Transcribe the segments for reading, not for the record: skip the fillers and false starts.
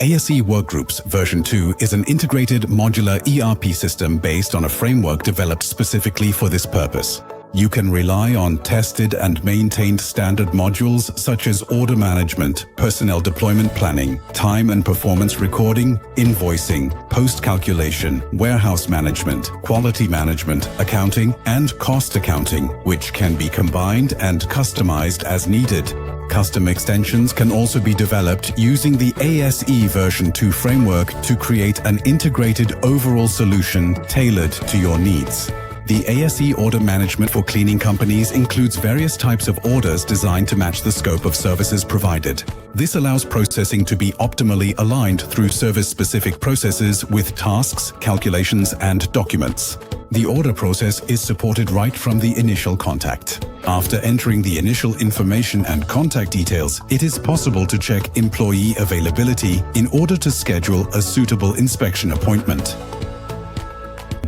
ASE Workgroups V2 is an integrated modular ERP system based on a framework developed specifically for this purpose. You can rely on tested and maintained standard modules such as order management, personnel deployment planning, time and performance recording, invoicing, post-calculation, warehouse management, quality management, accounting, and cost accounting, which can be combined and customized as needed. Custom extensions can also be developed using the ASE V2 Framework to create an integrated overall solution tailored to your needs. The ASE order management for cleaning companies includes various types of orders designed to match the scope of services provided. This allows processing to be optimally aligned through service-specific processes with tasks, calculations, and documents. The order process is supported right from the initial contact. After entering the initial information and contact details, it is possible to check employee availability in order to schedule a suitable inspection appointment.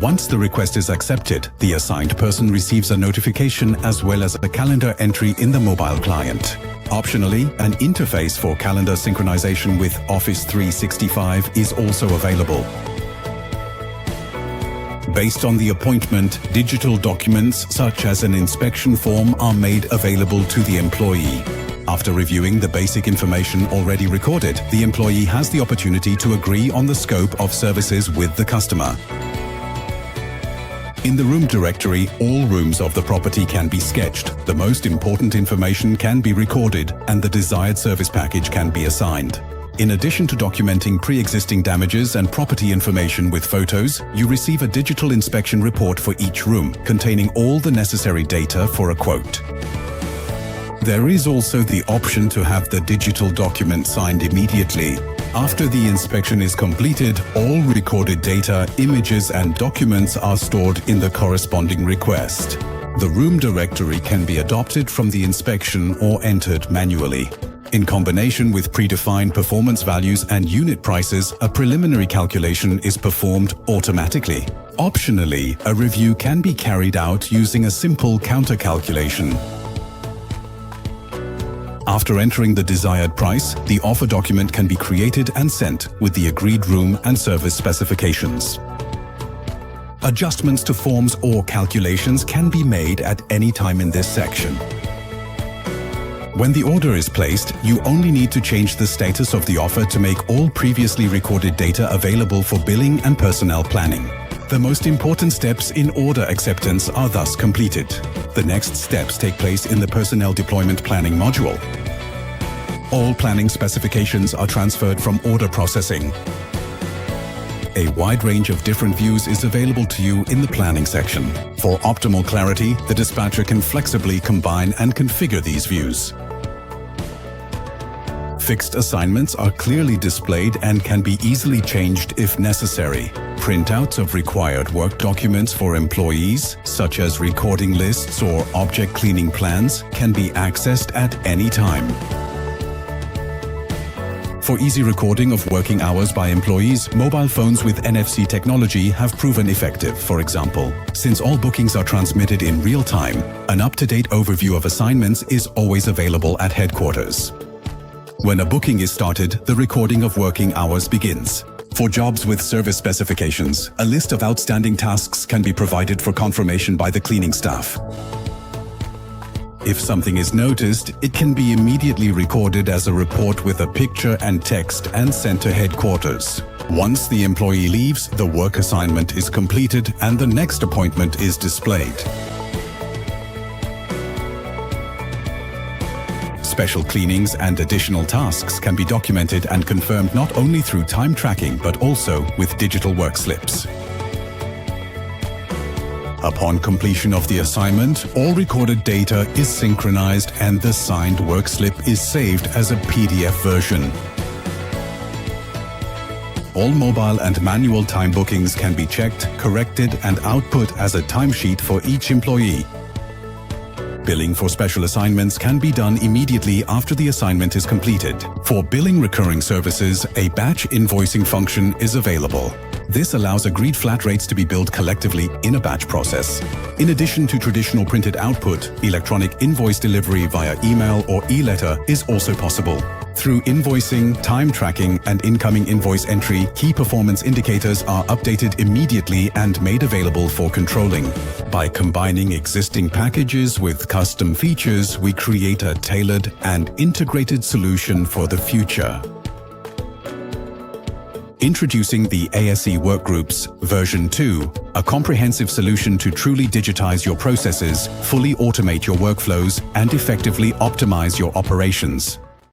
Once the request is accepted, the assigned person receives a notification as well as a calendar entry in the mobile client. Optionally, an interface for calendar synchronization with Office 365 is also available. Based on the appointment, digital documents such as an inspection form are made available to the employee. After reviewing the basic information already recorded, the employee has the opportunity to agree on the scope of services with the customer. In the room directory, all rooms of the property can be sketched, the most important information can be recorded, and the desired service package can be assigned. In addition to documenting pre-existing damages and property information with photos, you receive a digital inspection report for each room, containing all the necessary data for a quote. There is also the option to have the digital document signed immediately. After the inspection is completed, all recorded data, images, and documents are stored in the corresponding request. The room directory can be adopted from the inspection or entered manually. In combination with predefined performance values and unit prices, a preliminary calculation is performed automatically. Optionally, a review can be carried out using a simple counter calculation. After entering the desired price, the offer document can be created and sent with the agreed room and service specifications. Adjustments to forms or calculations can be made at any time in this section. When the order is placed, you only need to change the status of the offer to make all previously recorded data available for billing and personnel planning. The most important steps in order acceptance are thus completed. The next steps take place in the Personnel Deployment Planning module. All planning specifications are transferred from order processing. A wide range of different views is available to you in the planning section. For optimal clarity, the dispatcher can flexibly combine and configure these views. Fixed assignments are clearly displayed and can be easily changed if necessary. Printouts of required work documents for employees, such as recording lists or object cleaning plans, can be accessed at any time. For easy recording of working hours by employees, mobile phones with NFC technology have proven effective. For example, since all bookings are transmitted in real time, an up-to-date overview of assignments is always available at headquarters. When a booking is started, the recording of working hours begins. For jobs with service specifications, a list of outstanding tasks can be provided for confirmation by the cleaning staff. If something is noticed, it can be immediately recorded as a report with a picture and text and sent to headquarters. Once the employee leaves, the work assignment is completed and the next appointment is displayed. Special cleanings and additional tasks can be documented and confirmed not only through time tracking but also with digital work slips. Upon completion of the assignment, all recorded data is synchronized and the signed work slip is saved as a PDF version. All mobile and manual time bookings can be checked, corrected, and output as a timesheet for each employee. Billing for special assignments can be done immediately after the assignment is completed. For billing recurring services, a batch invoicing function is available. This allows agreed flat rates to be billed collectively in a batch process. In addition to traditional printed output, electronic invoice delivery via email or e-letter is also possible. Through invoicing, time tracking, and incoming invoice entry, key performance indicators are updated immediately and made available for controlling. By combining existing packages with custom features, we create a tailored and integrated solution for the future. Introducing the ASE Workgroups V2, a comprehensive solution to truly digitize your processes, fully automate your workflows, and effectively optimize your operations.